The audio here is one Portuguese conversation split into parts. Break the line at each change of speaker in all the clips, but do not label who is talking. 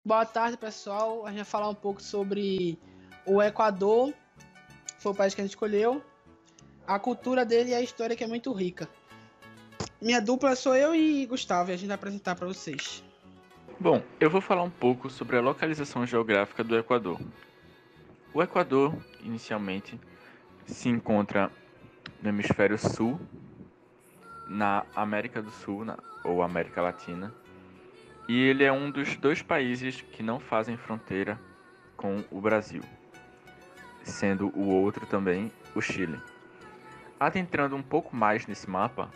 Boa tarde, pessoal. A gente vai falar um pouco sobre o Equador, foi o país que a gente escolheu, a cultura dele e a história que é muito rica. Minha dupla sou eu e Gustavo, e a gente vai apresentar para vocês.
Bom, eu vou falar um pouco sobre a localização geográfica do Equador. O Equador, inicialmente, se encontra no hemisfério sul, na América do Sul, ou América Latina, e ele é um dos dois países que não fazem fronteira com o Brasil, sendo o outro também o Chile. Adentrando um pouco mais nesse mapa,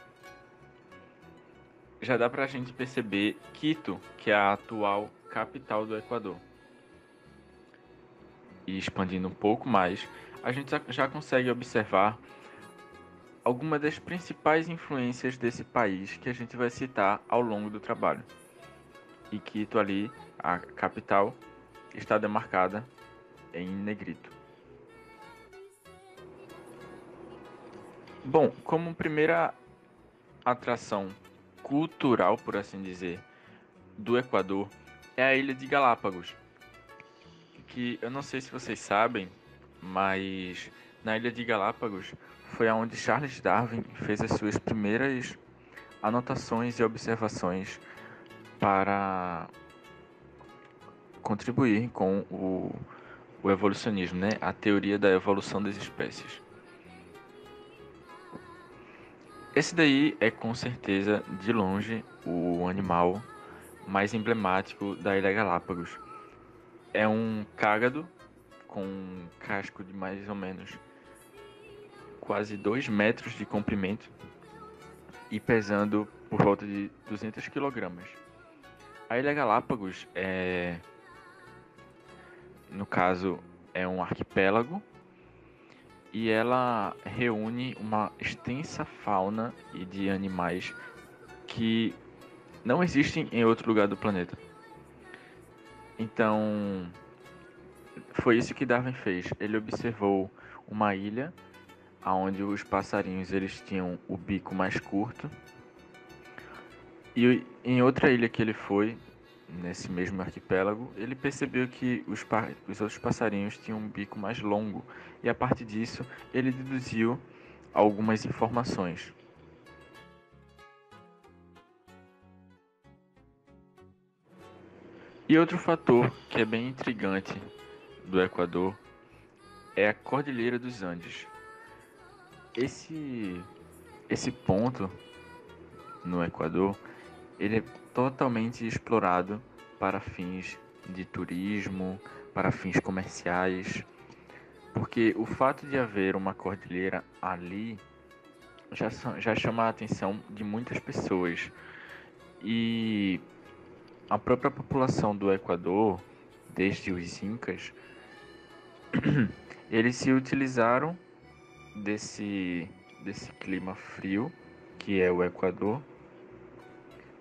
já dá pra gente perceber Quito, que é a atual capital do Equador. E expandindo um pouco mais, a gente já consegue observar algumas das principais influências desse país que a gente vai citar ao longo do trabalho. E Quito ali, a capital, está demarcada em negrito. Bom, como primeira atração cultural, por assim dizer, do Equador é a Ilha de Galápagos, que eu não sei se vocês sabem, mas na Ilha de Galápagos foi onde Charles Darwin fez as suas primeiras anotações e observações para contribuir com o evolucionismo, né? A teoria da evolução das espécies. Esse daí é com certeza, de longe, o animal mais emblemático da Ilha Galápagos. É um cágado com um casco de mais ou menos quase 2 metros de comprimento e pesando por volta de 200 quilogramas. A Ilha Galápagos no caso, é um arquipélago e ela reúne uma extensa fauna e de animais que não existem em outro lugar do planeta. Então, foi isso que Darwin fez. Ele observou uma ilha onde os passarinhos eles tinham o bico mais curto. E em outra ilha que ele foi, nesse mesmo arquipélago, ele percebeu que os outros passarinhos tinham um bico mais longo. E a partir disso, ele deduziu algumas informações. E outro fator que é bem intrigante do Equador é a Cordilheira dos Andes. Esse ponto no Equador, ele é totalmente explorado para fins de turismo, para fins comerciais, porque o fato de haver uma cordilheira ali já chama a atenção de muitas pessoas. E a própria população do Equador, desde os Incas, eles se utilizaram desse clima frio, que é o Equador,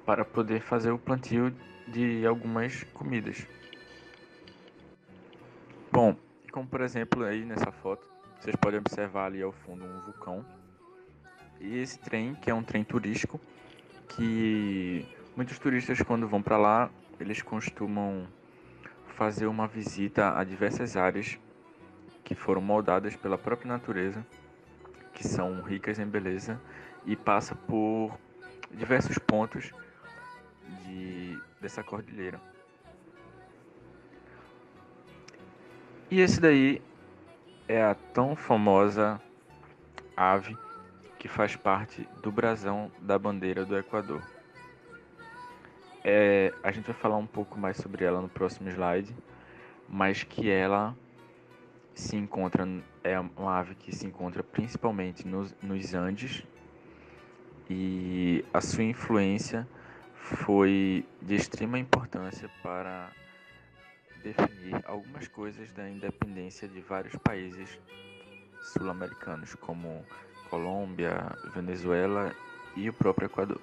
para poder fazer o plantio de algumas comidas. Bom, como por exemplo aí nessa foto, vocês podem observar ali ao fundo um vulcão. E esse trem, que é um trem turístico, que muitos turistas quando vão para lá, eles costumam fazer uma visita a diversas áreas que foram moldadas pela própria natureza, que são ricas em beleza e passa por diversos pontos dessa cordilheira. E esse daí é a tão famosa ave que faz parte do brasão da bandeira do Equador. A gente vai falar um pouco mais sobre ela no próximo slide, mas que ela é uma ave que se encontra principalmente nos Andes, e a sua influência foi de extrema importância para definir algumas coisas da independência de vários países sul-americanos, como Colômbia, Venezuela e o próprio Equador.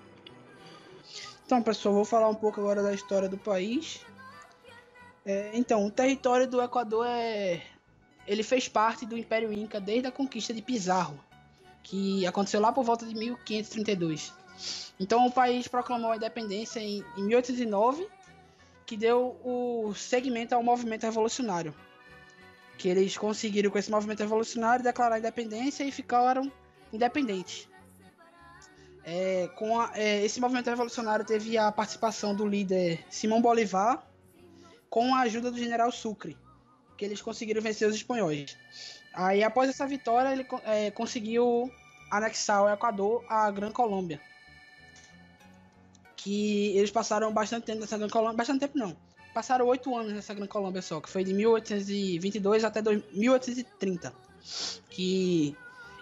Então, pessoal, vou falar um pouco agora da história do país. Então, o território do Equador ele fez parte do Império Inca desde a conquista de Pizarro, que aconteceu lá por volta de 1532. Então, o país proclamou a independência em 1809, que deu o segmento ao movimento revolucionário. Que eles conseguiram, com esse movimento revolucionário, declarar a independência e ficaram independentes. Esse movimento revolucionário teve a participação do líder Simão Bolívar, com a ajuda do general Sucre, que eles conseguiram vencer os espanhóis. Aí, após essa vitória, ele conseguiu anexar o Equador à Gran Colômbia. Que eles passaram bastante tempo nessa Gran Colômbia. Bastante tempo não. Passaram 8 anos nessa Gran Colômbia só, que foi de 1822 até 1830. Que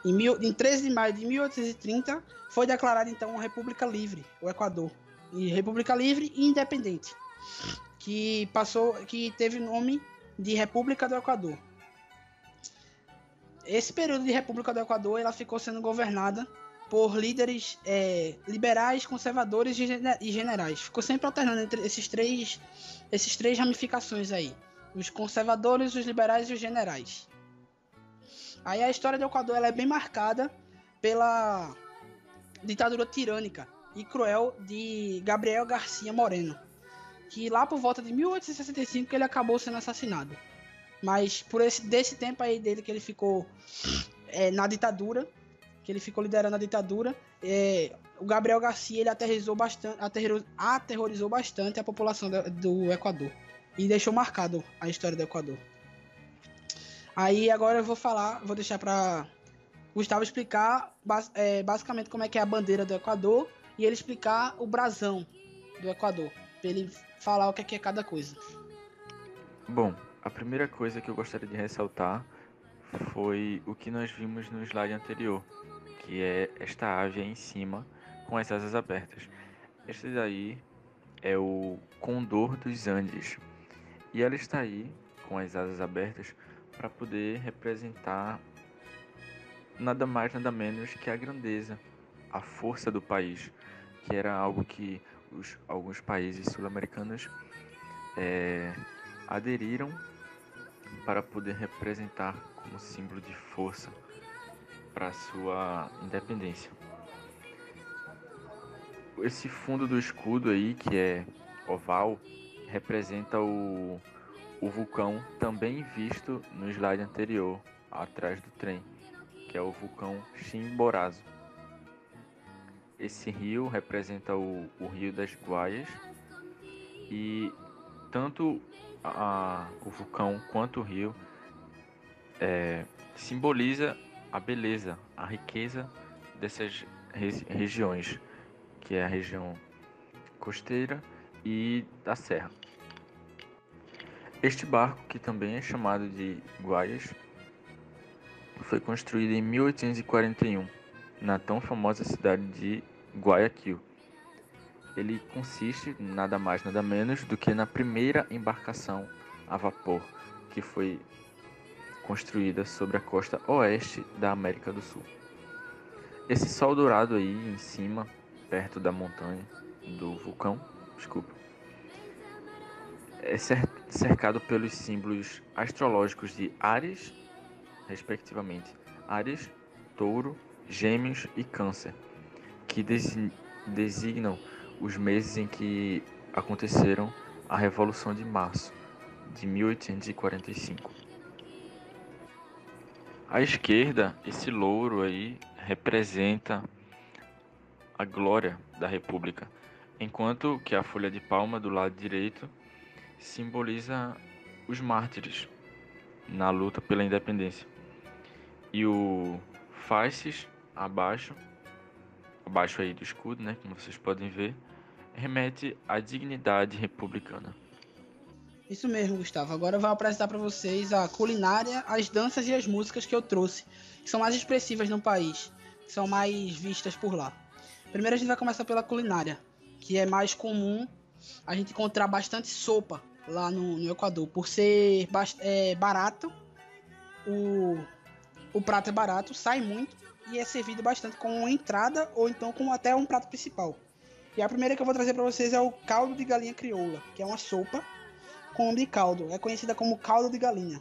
em 13 de maio de 1830 foi declarada então uma República Livre, o Equador. E República Livre e Independente. Que teve o nome de República do Equador. Esse período de República do Equador, ela ficou sendo governada por líderes liberais, conservadores e generais. Ficou sempre alternando entre esses três ramificações aí. Os conservadores, os liberais e os generais. Aí a história do Equador ela é bem marcada pela ditadura tirânica e cruel de Gabriel García Moreno. Que lá por volta de 1865 ele acabou sendo assassinado. Mas desse tempo aí dele que ele ficou na ditadura, que ele ficou liderando a ditadura, o Gabriel Garcia ele aterrorizou bastante a população do Equador e deixou marcado a história do Equador. Aí agora eu vou deixar para Gustavo explicar basicamente como é que é a bandeira do Equador e ele explicar o brasão do Equador, para ele falar o que é cada coisa.
Bom, a primeira coisa que eu gostaria de ressaltar foi o que nós vimos no slide anterior, que é esta ave aí em cima com as asas abertas. Este daí é o condor dos Andes e ela está aí com as asas abertas para poder representar nada mais nada menos que a grandeza, a força do país, que era algo que alguns países sul-americanos aderiram para poder representar como símbolo de força para sua independência. Esse fundo do escudo aí, que é oval, representa o vulcão também visto no slide anterior, atrás do trem, que é o vulcão Chimborazo. Esse rio representa o Rio das Guaias e tanto o vulcão quanto o rio simboliza a beleza, a riqueza dessas regiões, que é a região costeira e da serra. Este barco, que também é chamado de Guaias, foi construído em 1841, na tão famosa cidade de Guayaquil. Ele consiste nada mais nada menos do que na primeira embarcação a vapor que foi construída sobre a costa oeste da América do Sul. Esse sol dourado aí em cima, perto da montanha, do vulcão, é cercado pelos símbolos astrológicos de Áries, respectivamente, Áries, Touro, Gêmeos e Câncer, que designam os meses em que aconteceram a Revolução de Março de 1845. À esquerda, esse louro aí representa a glória da República, enquanto que a folha de palma do lado direito simboliza os mártires na luta pela independência. E o fasces abaixo aí do escudo, né, como vocês podem ver, remete à dignidade republicana.
Isso mesmo, Gustavo. Agora eu vou apresentar para vocês a culinária, as danças e as músicas que eu trouxe, que são mais expressivas no país, que são mais vistas por lá. Primeiro a gente vai começar pela culinária, que é mais comum a gente encontrar bastante sopa lá no Equador. Por ser barato, o prato é barato, sai muito e é servido bastante como entrada ou então como até um prato principal. E a primeira que eu vou trazer para vocês é o caldo de galinha crioula, que é uma sopa com nome de caldo. É conhecida como caldo de galinha.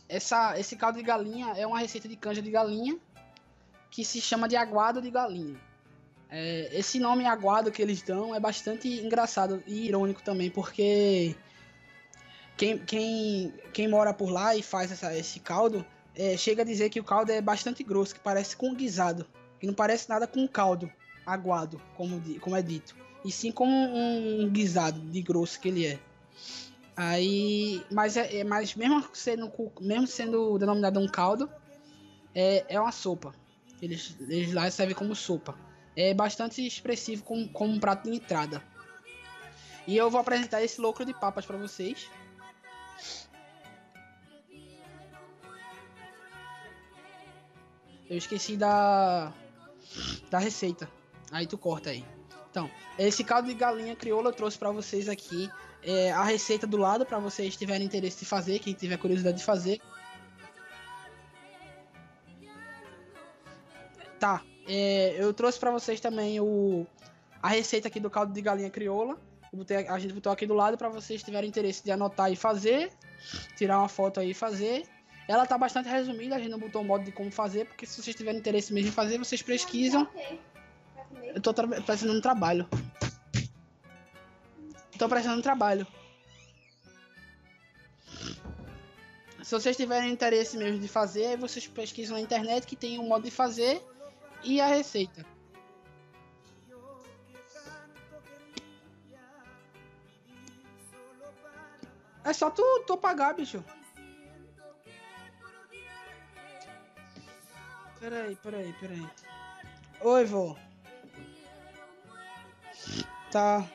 Esse caldo de galinha é uma receita de canja de galinha que se chama de aguado de galinha. Esse nome aguado que eles dão é bastante engraçado e irônico também, porque quem mora por lá e faz esse caldo, chega a dizer que o caldo é bastante grosso, que parece com guisado, que não parece nada com caldo aguado, como é dito, e sim como um guisado de grosso que ele é. Aí, mas mesmo sendo denominado um caldo, é uma sopa. Eles lá servem como sopa. É bastante expressivo como um prato de entrada. E eu vou apresentar esse locro de papas para vocês. Eu esqueci da receita. Aí tu corta aí. Então, esse caldo de galinha crioula eu trouxe para vocês aqui. A receita do lado para vocês tiverem interesse de fazer, quem tiver curiosidade de fazer. Tá, eu trouxe para vocês também a receita aqui do caldo de galinha crioula. A gente botou aqui do lado para vocês tiverem interesse de anotar e fazer, tirar uma foto aí e fazer. Ela tá bastante resumida, a gente não botou o modo de como fazer, porque se vocês tiverem interesse mesmo em fazer, vocês pesquisam. Eu tô precisando de trabalho. Se vocês tiverem interesse mesmo de fazer, aí vocês pesquisam na internet que tem um modo de fazer e a receita. É só tu pagar, bicho. Peraí. Oi, vô. Tá.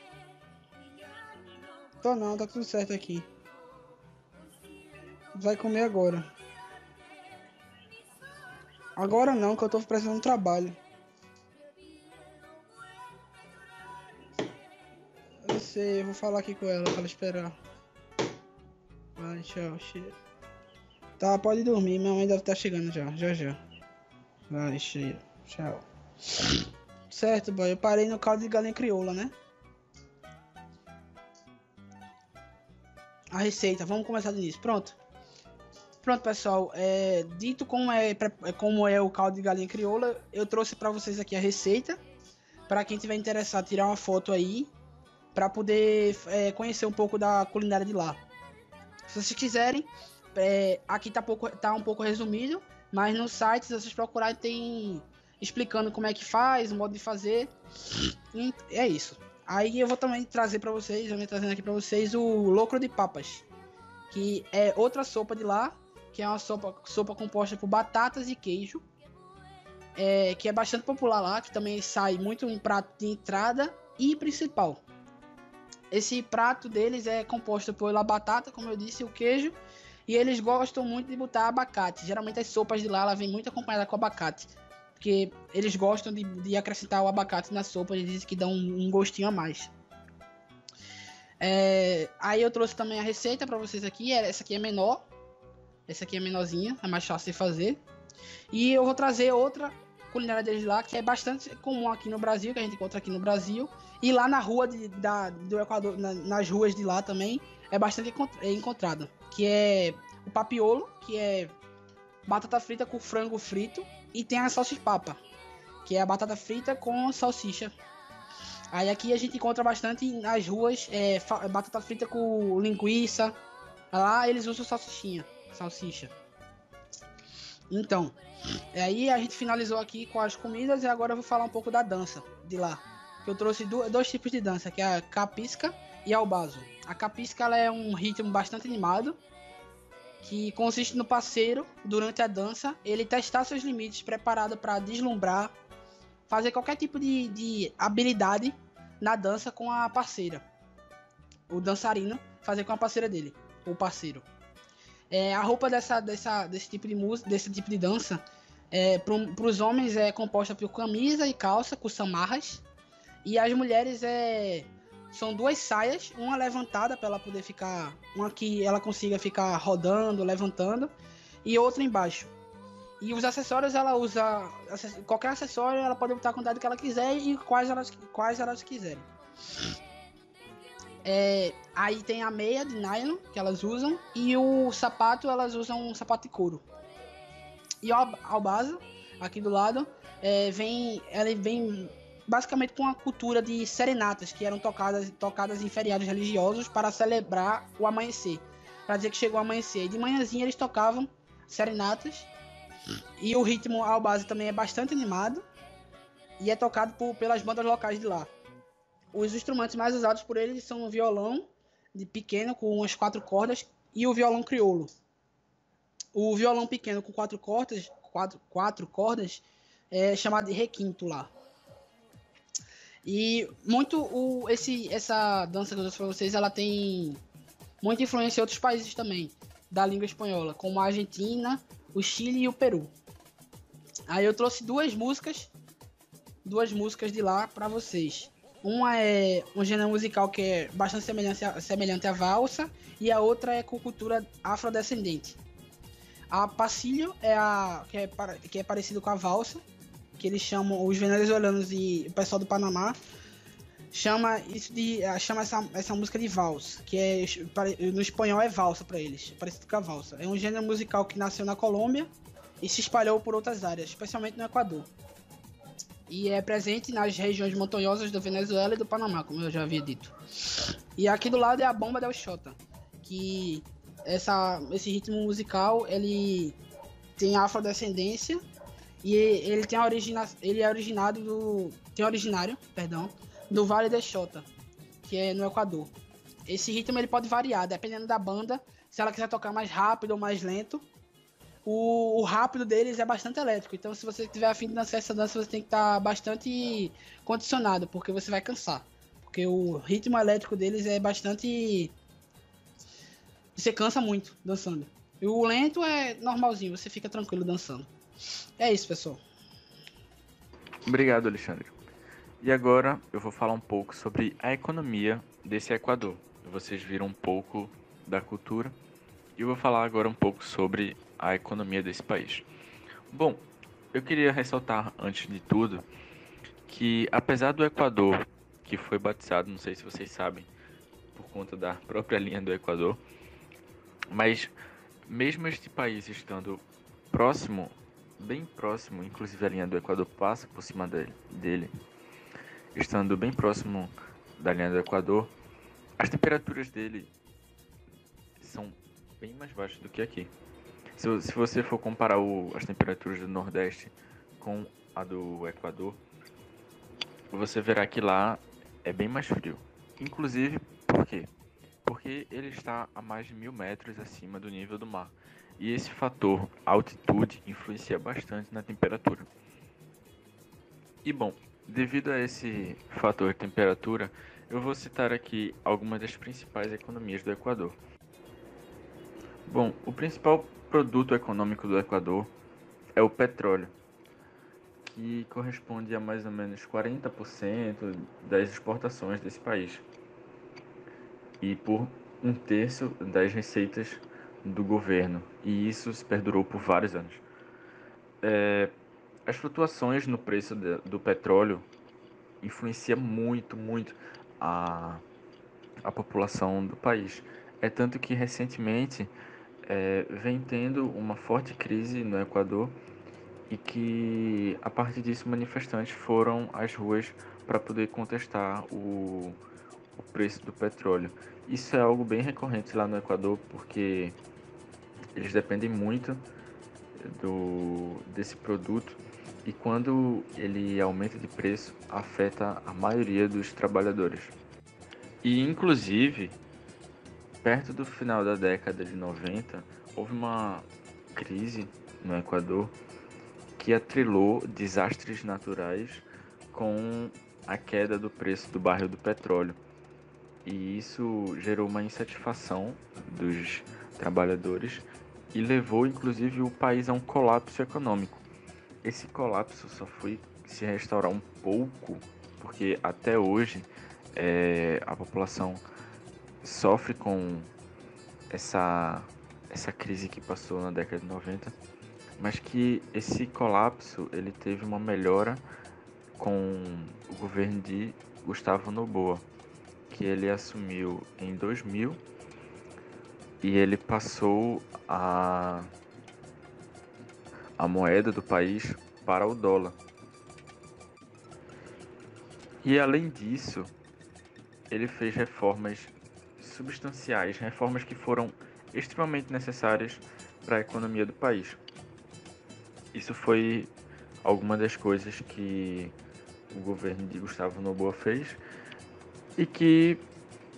Tô não, tá tudo certo aqui. Vai comer agora. Agora não, que eu tô precisando de trabalho. Eu sei, eu vou falar aqui com ela pra ela esperar. Vai, tchau, cheiro. Tá, pode dormir, minha mãe deve estar chegando já. Vai, cheiro. Tchau. Certo, boy, eu parei no caldo de galinha crioula, né? A receita, vamos começar do início. Pronto, pessoal, dito como é o caldo de galinha crioula, eu trouxe para vocês aqui a receita. Para quem tiver interessado, tirar uma foto aí, para poder conhecer um pouco da culinária de lá. Se vocês quiserem, aqui tá um pouco resumido, mas no site, se vocês procurarem, tem explicando como é que faz, o modo de fazer. E é isso. Aí eu vou também trazer para vocês, trazendo aqui para vocês o locro de papas, que é outra sopa de lá, que é uma sopa composta por batatas e queijo, que é bastante popular lá, que também sai muito em prato de entrada e principal. Esse prato deles é composto pela batata, como eu disse, o queijo, e eles gostam muito de botar abacate. Geralmente as sopas de lá ela vem muito acompanhada com abacate, porque eles gostam de acrescentar o abacate na sopa, eles dizem que dá um gostinho a mais. Aí eu trouxe também a receita para vocês aqui. Essa aqui é menor, essa aqui é menorzinha, é mais fácil de fazer. E eu vou trazer outra culinária deles lá, que é bastante comum aqui no Brasil, que a gente encontra aqui no Brasil. E lá na rua do Equador, nas ruas de lá também, é bastante encontrada. Que é o papiolo, que é batata frita com frango frito. E tem a salchipapa, que é a batata frita com salsicha. Aí aqui a gente encontra bastante nas ruas batata frita com linguiça. Lá eles usam salsicha. Então, aí a gente finalizou aqui com as comidas e agora eu vou falar um pouco da dança de lá. Que eu trouxe dois tipos de dança, que é a capisca e a albazo. A capisca ela é um ritmo bastante animado, que consiste no parceiro, durante a dança, ele testar seus limites, preparado para deslumbrar, fazer qualquer tipo de habilidade na dança com a parceira. O dançarino fazer com a parceira dele, o parceiro. A roupa desse tipo de música, desse tipo de dança, para os homens é composta por camisa e calça com samarras, e as mulheres são duas saias, uma levantada para ela poder ficar, uma que ela consiga ficar rodando, levantando, e outra embaixo. E os acessórios ela usa qualquer acessório, ela pode botar a quantidade que ela quiser e quais elas quiserem. Aí tem a meia de nylon que elas usam e o sapato elas usam um sapato de couro. E a albazo aqui do lado ela vem basicamente com a cultura de serenatas, que eram tocadas em feriados religiosos para celebrar o amanhecer, para dizer que chegou o amanhecer. E de manhãzinha eles tocavam serenatas, e o ritmo ao base também é bastante animado, e é tocado pelas bandas locais de lá. Os instrumentos mais usados por eles são o violão de pequeno com umas 4 cordas e o violão crioulo. O violão pequeno com 4 cordas é chamado de requinto lá. E essa dança que eu trouxe para vocês, ela tem muita influência em outros países também da língua espanhola, como a Argentina, o Chile e o Peru. Aí eu trouxe duas músicas de lá para vocês. Uma é um gênero musical que é bastante semelhante à valsa, e a outra é com cultura afrodescendente. A passilho que é parecido com a valsa, que eles chamam, os venezuelanos e o pessoal do Panamá chama essa música de valsa, que no espanhol é valsa para eles, parecido com a valsa. É um gênero musical que nasceu na Colômbia e se espalhou por outras áreas, especialmente no Equador. E é presente nas regiões montanhosas da Venezuela e do Panamá, como eu já havia dito. E aqui do lado é a bomba del Xota, que esse ritmo musical, ele tem afrodescendência e ele é originário do Vale del Xota, que é no Equador. Esse ritmo ele pode variar dependendo da banda, se ela quiser tocar mais rápido ou mais lento. O rápido deles é bastante elétrico, então se você tiver a fim de dançar essa dança, você tem que estar bastante condicionado, porque você vai cansar. Porque o ritmo elétrico deles é bastante... Você cansa muito dançando. E o lento é normalzinho, você fica tranquilo dançando. É isso, pessoal.
Obrigado, Alexandre. E agora eu vou falar um pouco sobre a economia desse Equador. Vocês viram um pouco da cultura e eu vou falar agora um pouco sobre a economia desse país. Bom, eu queria ressaltar antes de tudo que apesar do Equador, que foi batizado, não sei se vocês sabem, por conta da própria linha do Equador, mas mesmo este país estando próximo, bem próximo, inclusive a linha do Equador passa por cima dele, estando bem próximo da linha do Equador, as temperaturas dele são bem mais baixas do que aqui. Se você for comparar as temperaturas do Nordeste com a do Equador, você verá que lá é bem mais frio. Inclusive, por quê? Porque ele está a mais de 1.000 metros acima do nível do mar. E esse fator altitude influencia bastante na temperatura. E bom, devido a esse fator temperatura, eu vou citar aqui algumas das principais economias do Equador. Bom, o principal produto econômico do Equador é o petróleo, que corresponde a mais ou menos 40% das exportações desse país e por 1/3 das receitas do governo, e isso se perdurou por vários anos. As flutuações no preço do petróleo influenciam muito a, a população do país. É tanto que recentemente vem tendo uma forte crise no Equador e que a partir disso manifestantes foram às ruas para poder contestar o preço do petróleo. Isso é algo bem recorrente lá no Equador porque eles dependem muito desse produto e quando ele aumenta de preço afeta a maioria dos trabalhadores. E inclusive, perto do final da década de 90, houve uma crise no Equador que atrelou desastres naturais com a queda do preço do barril do petróleo. E isso gerou uma insatisfação dos trabalhadores e levou inclusive o país a um colapso econômico. Esse colapso só foi se restaurar um pouco, porque até hoje a população sofre com essa crise que passou na década de 90, mas que esse colapso ele teve uma melhora com o governo de Gustavo Noboa, que ele assumiu em 2000 e ele passou a moeda do país para o dólar. E além disso, ele fez reformas substanciais, reformas que foram extremamente necessárias para a economia do país. Isso foi alguma das coisas que o governo de Gustavo Noboa fez e que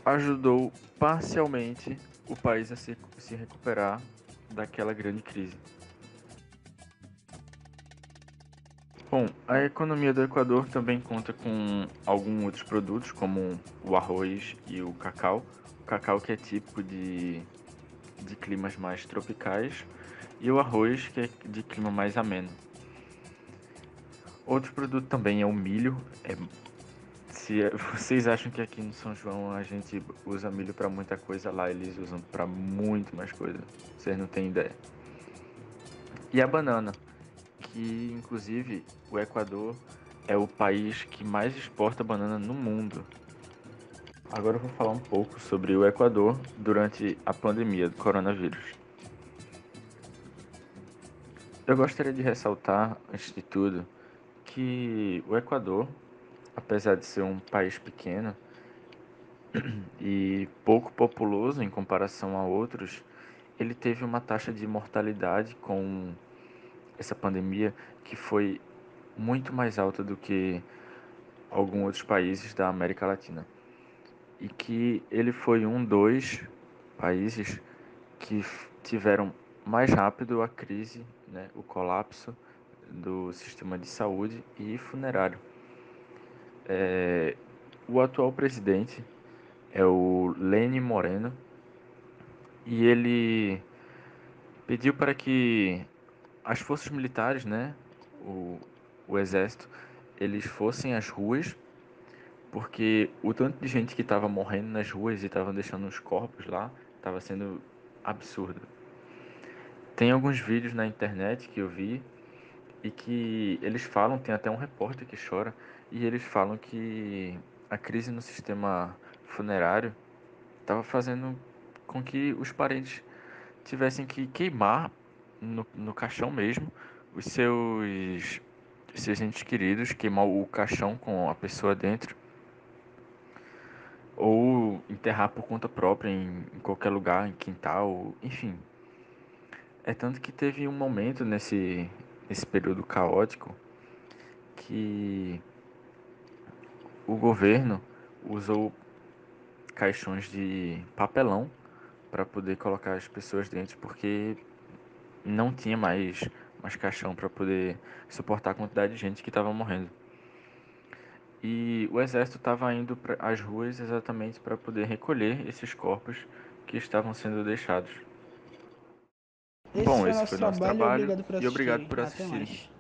ajudou parcialmente o país a se recuperar daquela grande crise. Bom, a economia do Equador também conta com alguns outros produtos, como o arroz e o cacau. O cacau que é típico de climas mais tropicais e o arroz que é de clima mais ameno. Outro produto também é o milho. Se vocês acham que aqui no São João a gente usa milho para muita coisa, lá eles usam para muito mais coisa. Vocês não têm ideia. E a banana, que inclusive o Equador é o país que mais exporta banana no mundo. Agora eu vou falar um pouco sobre o Equador durante a pandemia do coronavírus. Eu gostaria de ressaltar, antes de tudo, que o Equador, apesar de ser um país pequeno e pouco populoso em comparação a outros, ele teve uma taxa de mortalidade com essa pandemia que foi muito mais alta do que alguns outros países da América Latina. E que ele foi um dos países que tiveram mais rápido a crise, né, o colapso do sistema de saúde e funerário. O atual presidente é o Lenin Moreno e ele pediu para que as forças militares, né, o, o exército, eles fossem às ruas, porque o tanto de gente que estava morrendo nas ruas e estava deixando os corpos lá estava sendo absurdo. Tem alguns vídeos na internet que eu vi e que eles falam, tem até um repórter que chora, e eles falam que a crise no sistema funerário estava fazendo com que os parentes tivessem que queimar no caixão mesmo os seus entes queridos, queimar o caixão com a pessoa dentro, ou enterrar por conta própria em qualquer lugar, em quintal, enfim. É tanto que teve um momento nesse período caótico que o governo usou caixões de papelão para poder colocar as pessoas dentro, porque não tinha mais caixão para poder suportar a quantidade de gente que estava morrendo. E o exército estava indo para as ruas exatamente para poder recolher esses corpos que estavam sendo deixados.
Esse
Bom,
foi o
esse
nosso
foi o nosso
trabalho e
trabalho
obrigado por
e obrigado
assistirem.
por
Até
assistirem.
mais.